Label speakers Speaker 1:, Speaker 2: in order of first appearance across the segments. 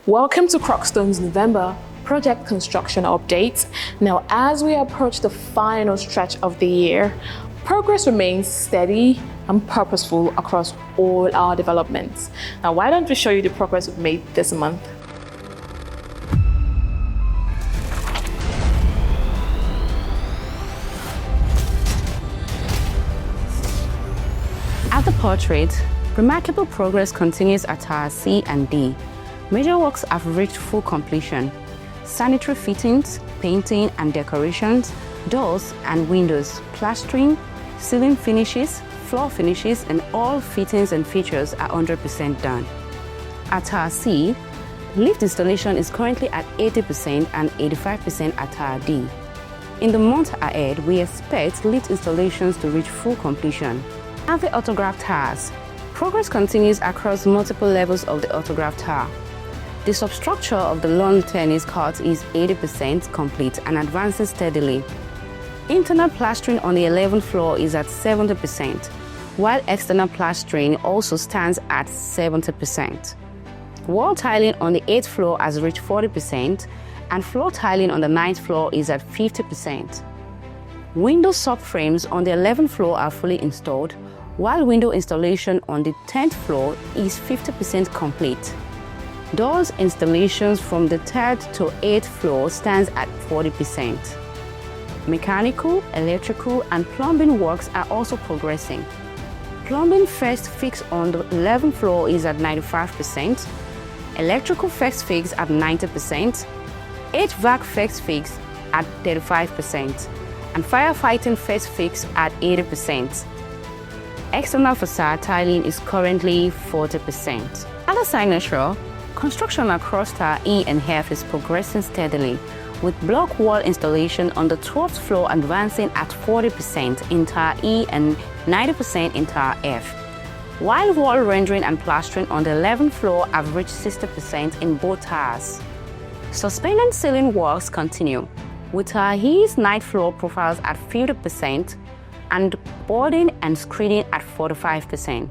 Speaker 1: Welcome to Cruxstone's November project construction update. Now, as we approach the final stretch of the year, progress remains steady and purposeful across all our developments. Now, why don't we show you the progress we've made this month?
Speaker 2: At the portrait, remarkable progress continues at Tower C and D. Major works have reached full completion. Sanitary fittings, painting and decorations, doors and windows, plastering, ceiling finishes, floor finishes, and all fittings and features are 100% done. At Tower C, lift installation is currently at 80% and 85% at Tower D. In the month ahead, we expect lift installations to reach full completion. At the autograph towers, progress continues across multiple levels of the autograph tower. The substructure of the lawn tennis court is 80% complete and advances steadily. Internal plastering on the 11th floor is at 70%, while external plastering also stands at 70%. Wall tiling on the 8th floor has reached 40%, and floor tiling on the 9th floor is at 50%. Window subframes on the 11th floor are fully installed, while window installation on the 10th floor is 50% complete. Doors installations from the 3rd to 8th floor stands at 40%. Mechanical, electrical, and plumbing works are also progressing. Plumbing first fix on the 11th floor is at 95%, electrical first fix at 90%, HVAC first fix at 35%, and firefighting first fix at 80%. External facade tiling is currently 40%. At the signature, construction across Tower E and F is progressing steadily, with block wall installation on the 12th floor advancing at 40% in Tower E and 90% in Tower F, while wall rendering and plastering on the 11th floor have reached 60% in both towers. Suspended ceiling works continue, with Tower E's 9th floor profiles at 50% and boarding and screening at 45%,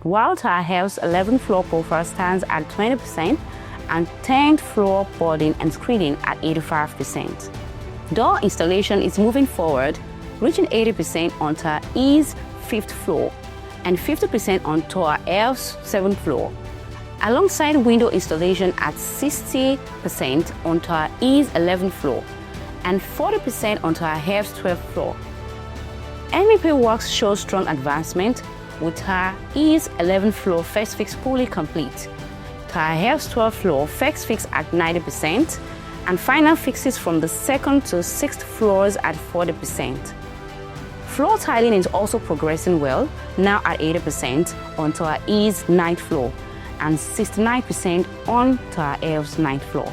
Speaker 2: while Tower F's 11th floor profile stands at 20% and 10th floor boarding and screening at 85%. Door installation is moving forward, reaching 80% on Tower E's 5th floor and 50% on Tower F's 7th floor, alongside window installation at 60% on Tower E's 11th floor and 40% on Tower F's 12th floor. MEP works show strong advancement, with Tower E's 11th floor first fix fully complete, Tower F's 12th floor first fix at 90%, and final fixes from the 2nd to 6th floors at 40%. Floor tiling is also progressing well, now at 80% on Tower E's 9th floor and 69% on Tower F's 9th floor.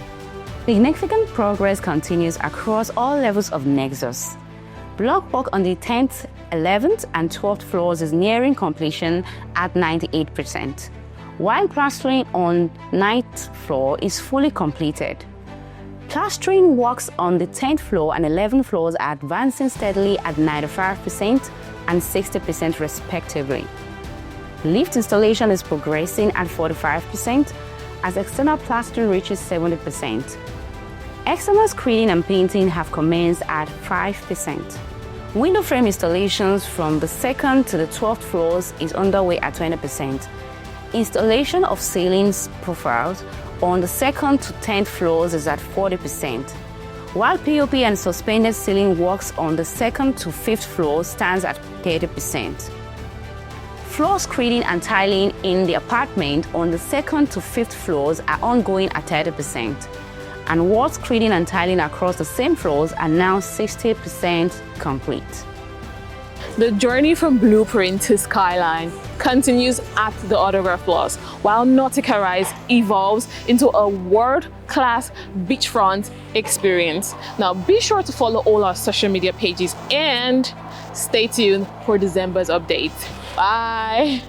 Speaker 2: Significant progress continues across all levels of Nexus. Block work on the 10th, 11th, and 12th floors is nearing completion at 98%, while plastering on 9th floor is fully completed. Plastering works on the 10th floor and 11th floors are advancing steadily at 95% and 60% respectively. Lift installation is progressing at 45% as external plastering reaches 70%. External screening and painting have commenced at 5%. Window frame installations from the 2nd to the 12th floors is underway at 20%. Installation of ceilings profiles on the 2nd to 10th floors is at 40%, while POP and suspended ceiling works on the 2nd to 5th floor stands at 30%. Floor screening and tiling in the apartment on the 2nd to 5th floors are ongoing at 30%, and wall screening and tiling across the same floors are now 60% complete.
Speaker 1: The journey from blueprint to skyline continues at the autograph floors, while Nautica Rise evolves into a world-class beachfront experience. Now, be sure to follow all our social media pages and stay tuned for December's update. Bye!